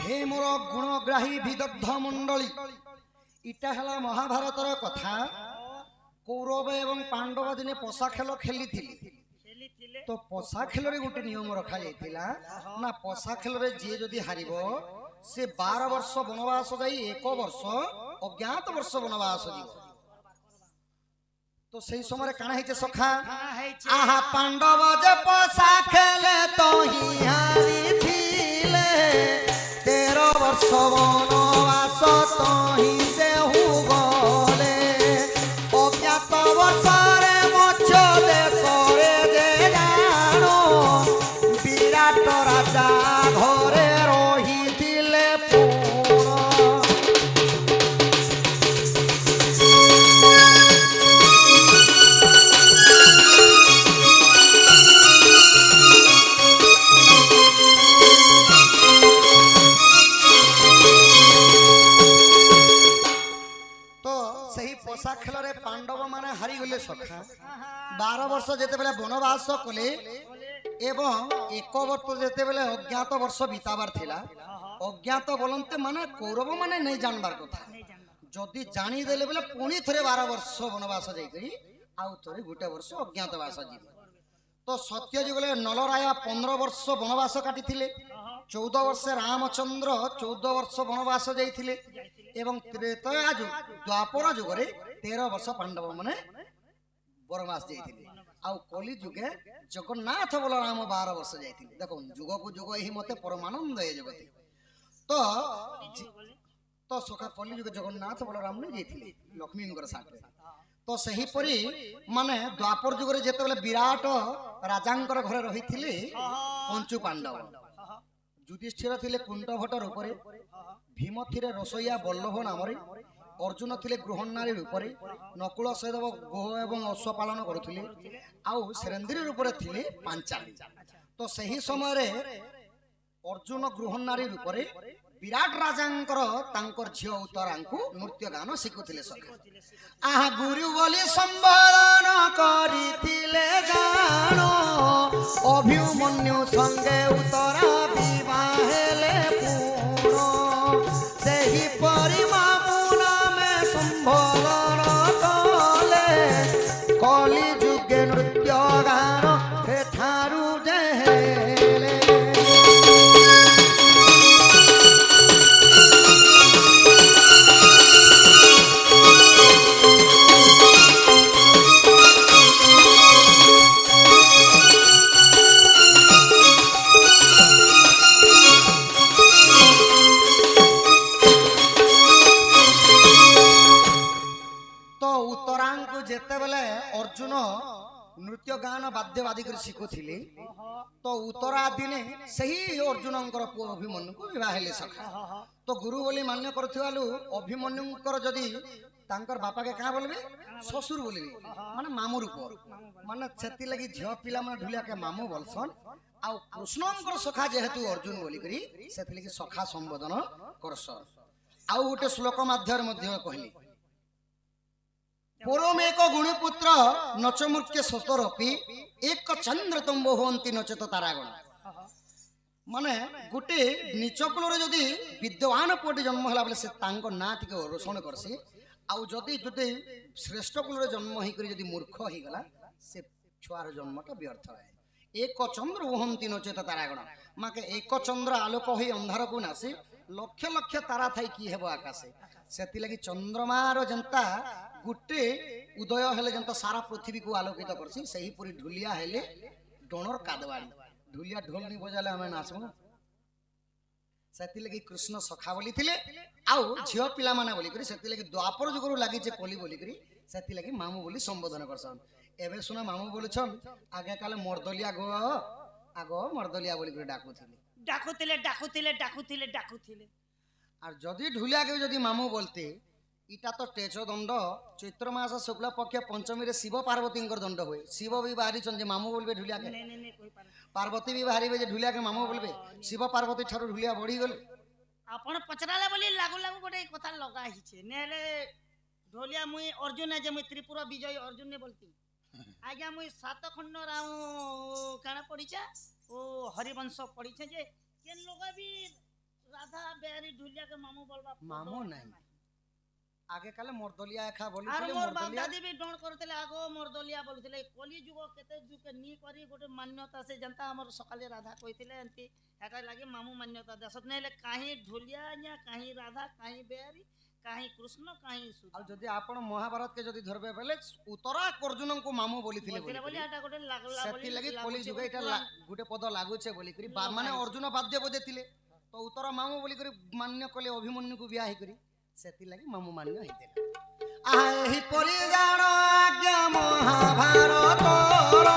हे मोर गुणग्राही विदग्ध मंडली इटा हला महाभारतर कथा। कौरव एवं पांडव दिने पशा खेल खेली तो पशा खेल रे गोटे नियम रखा जाइतिला ना पशा खेल रे जे जदी हारिबो से 12 वर्ष वनवास जाई 1 वर्ष अज्ञात वर्ष वनवास जीव। तो सही समय काना हेचे सखा आहा पांडव जे पशा खेले तो ही हारी थिले 13 वर्ष वनवास तो ही से हु गले अज्ञात वर्ष रे मोक्ष देश रे जे जानो विराट राजा घरे रही थिले पशा खेल रे पांडव माने हारी गले सखा 12 वर्ष जेते बेले वनवास कले एवं 1 वर्ष जेते बेले अज्ञात वर्ष बिताबार थिला। अज्ञात बोलंते माने कौरव माने नहीं जानबार कथा जदी जानी देले बेले पुणी थरे 12 वर्ष वनवास जाई करी आउ थरे गुटे वर्ष अज्ञातवास जीव। तो सत्यजुग ले नलराय 15 वर्ष वनवास काटी थिले 14 वर्ष रामचंद्र 14 वर्ष वनवास जाइथिले एवं त्रेतया जुग द्वापर जुग रे 13 वर्ष पांडव माने वनवास जाइथिले आउ कली जुगे जगन्नाथ बलराम 12 वर्ष जाइथिले। देखो जुग को जुग ही मते परमानंद ए जगते तो सखा कली जुग जगन्नाथ बलराम ने जाइथिले लक्ष्मींकर साथे। तो सही परी माने द्वापर जुग रे जेते बेले विराट राजांकर घरे रहिथिले पंचु पांडव युधिष्ठिर थिले कुंटभट रूपरे भीम थिले रसोईया बल्लभ नामरे अर्जुन थिले गृहनारी रूपरे नकुल सहदेव गोह एवं अश्व पालन करुथिले आउ सेरेंद्री रूपरे थिले पांचाली। तो सही समय रे अर्जुन गृहनारी रूपरे विराट राजांकर तांकर झियो उत्तरांकु नृत्य गान शिखुथिले सखा आहा गुरु बोली संबोधन करिथिले जानो अभिमन्यु संगे उत्तरा विवाहेले पूर्ण सेही परिमामुना में संबोधन कले कली जुगे नृत्य गान ठारू जेहेले। अर्जुन नृत्य गान वाद्यवादी कर शिखुथिले तो उत्तरा दिने सही अर्जुनंकर पुओ अभिमन्यु को विवाह हेले सखा। तो गुरु बोली मान्य करथिवालु अभिमन्युंकर जदी तांकर बापा के का बोलबे ससुर बोलबे माने मामू रूप माने सेति लगी झियो पिला माने ढुलिया के मामू बोलसन आ कृष्णंकर सखा जेहेतु अर्जुन बोली करी सेति लगी सखा संबोधन करस। आउ गोटे श्लोक माध्यम मध्ये कहली पूर्वमेक गुणपुत्र नचमुख्य सतरपि एक चंद्र तुम होती नचेत तारागण माने गोटे नीच कुल जदि विद्वान पुटी जन्म है बोले से ना टी रोषण करसी आउ जदि जदि श्रेष्ठ कुल जन्म होकर मूर्ख हो गला से छुआर जन्मटा व्यर्थ है। एक चंद्र वहंती नचेत तारागण माके एक चंद्र आलोक हो अंधार को नासी लक्ष लक्ष तारा थी कि हेब आकाशे से लगी चंद्रमार जनता गुटे उदय हेले जनता सारा पृथ्वी को आलोकित करसी सही पूरी ढुलिया हेले डोनर कादवाड़ी ढुलिया ढोल नहीं बजाले आमे नाचबो सेति लगी कृष्ण सखा बोली थिले आउ झियो पिला माने बोली करी सेति लगी द्वापर जुगरु लागि जे कोली बोली करी सेति लगी मामू बोली संबोधन करसन। एबे सुना मामू बोलछन आगे काले मर्दलिया गो आगो मर्दलिया बोली करी डाकुथिले और जदि ढुलिया के जदि मामू बोलते इटा तो टेच दंड चैत्र मास शुक्ल पक्ष पंचमी रे शिव पार्वती दंड हुए शिव भी बाहरी जे मामू बोलबे ढुलिया के पार्वती भी बाहरी जे ढुलिया के मामू बोलबे शिव पार्वती ठारो ढुलिया बढ़ी गले आपण पचराला बोली लागू लागू गोटे कथा लगा हिचे नेले ढोलिया मुई अर्जुन जे मुई त्रिपुरा विजय अर्जुन ने बोलती आज्ञा मुई सात खंड राउ काना पड़ीचा ओ हरिवंश पड़ीछे जे केन लोग भी राधा ঢুলিয়াকে মামু বলবা মামু নাই। আগে কালে মর্দলিয়া একা আর বলিছিলে মোর বাপ মর্দলিয়া। দাদি ବି ଡଣ କରୁଥିଲେ ଆଗ ମୋର ଦଲିଆ ବୋଲୁଥିଲେ କଲି ଯୁଗ କେତେ ଯୁଗ ନି କରି ଗୋଟେ ମାନ୍ୟତା ସେ ଯେନ୍ତା ଆମର ସକାଳେ ରାଧା କହିଥିଲେ ଏମିତି ହେଟା ଲାଗି ମାମୁ ମାନ୍ୟତା ଦେସତ ନାଇଁ ହେଲେ କାହିଁ ଢୋଲିଆ ଆଜ୍ଞା କାହିଁ ରାଧା କାହିଁ ବେହାରୀ କାହିଁ କୃଷ୍ଣ କାହିଁ ଆଉ ସୁଧା ଯଦି ଆପଣ ମହାଭାରତ କେ ଯଦି ଧରବେ ବେଲେ ଉତ୍ତରା ଅର୍ଜୁନଙ୍କୁ ମାମୁ ବୋଲିଥିଲେ ବୋଲଥିଲେ ବୋଲି ଏଟା ଗୋଟେ ଲାଗଲା ବୋଲି ସେଥିଲାଗି କଲି ଲାଗୁଛି ଯୁଗ ବୋଲି ଏଇଟା ପୁରାଣ ଗୋଟେ ପଦ ଲାଗୁଛେ ବୋଲିକରି ଲଗା ମାନେ ହେଇଛି। ଅର୍ଜୁନ ବାଦ୍ୟ ବୋଧେ ଥିଲେ ତ ଉତ୍ତର ମାମୁ ବୋଲିକରି ମାନ୍ୟ କଲେ ଅଭିମନ୍ୟୁକୁ ବିହା ହେଇକରି ସେଥିଲାଗି ମାମୁ ମାନ୍ୟ ହେଇଥିଲେ। ଏହିପରି ଜାଣ ଆଜ୍ଞା ମହାଭାରତର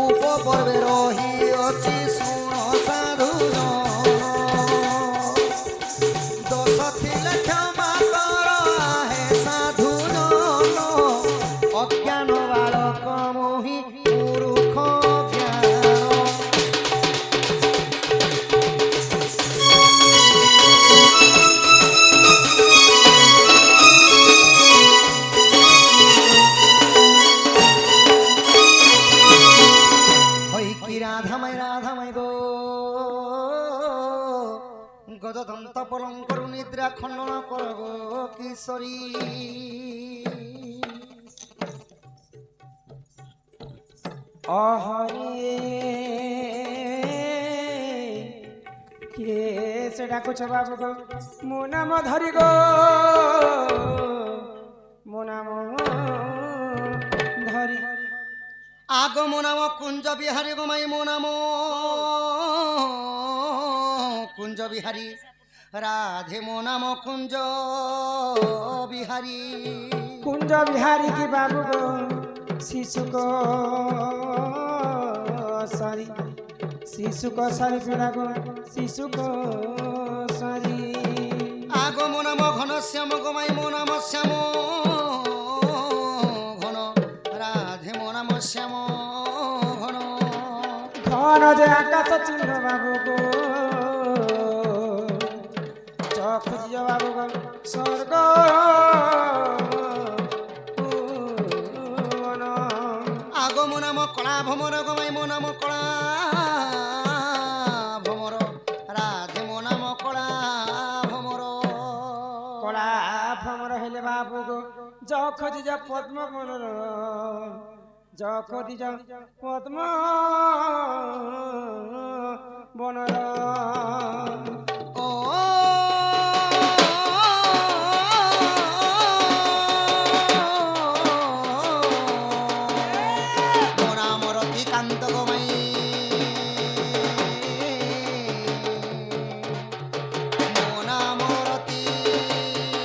ଉପପର୍ବେ ରହିଅଛି ଶୁଣ ସାଧୁ ଦୋଷ ଥିଲେ କ୍ଷମା କର ହେ ସାଧୁ ଅଜ୍ଞାନ ବାଳକ ମୋହି ମୂର୍ଖ ଜ୍ଞାନ। হইকি রাধামাই গো গজদন্ত পলঙ্করু নিদ্রা খণ্ডন কর গো কিশোরী। অহরে কে সে ডাকুছ বাবু গো মো নাম ধরি গো মো নাম ধরি আগ মো নাম কুঞ্জ বিহারী গো মাই মো নাম কুঞ্জ বিহারী রাধে মো নাম কুঞ্জ বিহারী। কুঞ্জ বিহারী কি বাবু গো শিশুক সারি পিলা গো শিশুক সারি আগ মো নাম ঘন শ্যাম গো মাই মো নাম শ্যাম ঘন রাধে মো নাম শ্যাম ঘন। ঘন যে আকাশ চিহ্ন বাবু গো খুঁজি বাবু গো স্বর্গ আগ মো নাম কলা ভমর গো মাই মো নাম কলা ভমর রাধে মো নাম কলা ভমর। কলা ভ্রমর হেলে বাবু গো যখি যা পদ্ম বনর যখি যা পদ্ম বনর ও মো নাম রতিকান্ত গো মাই মো নাম রতিকান্ত।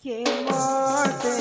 কে মতে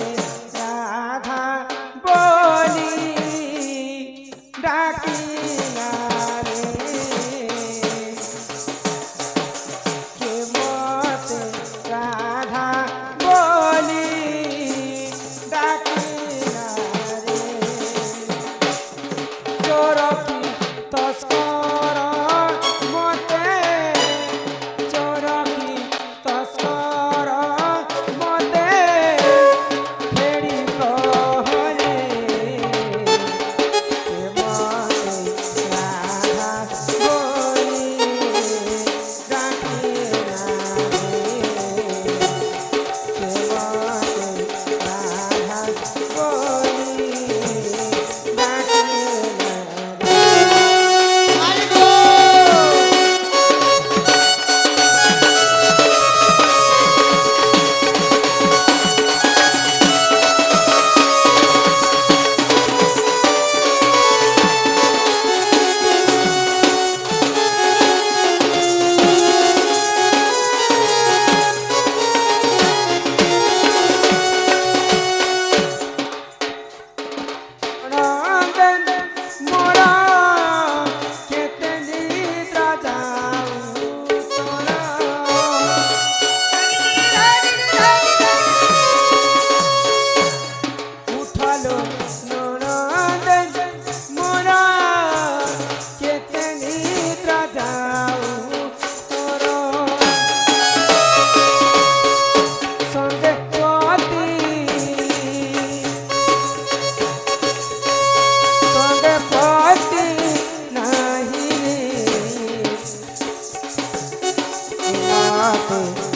হাতে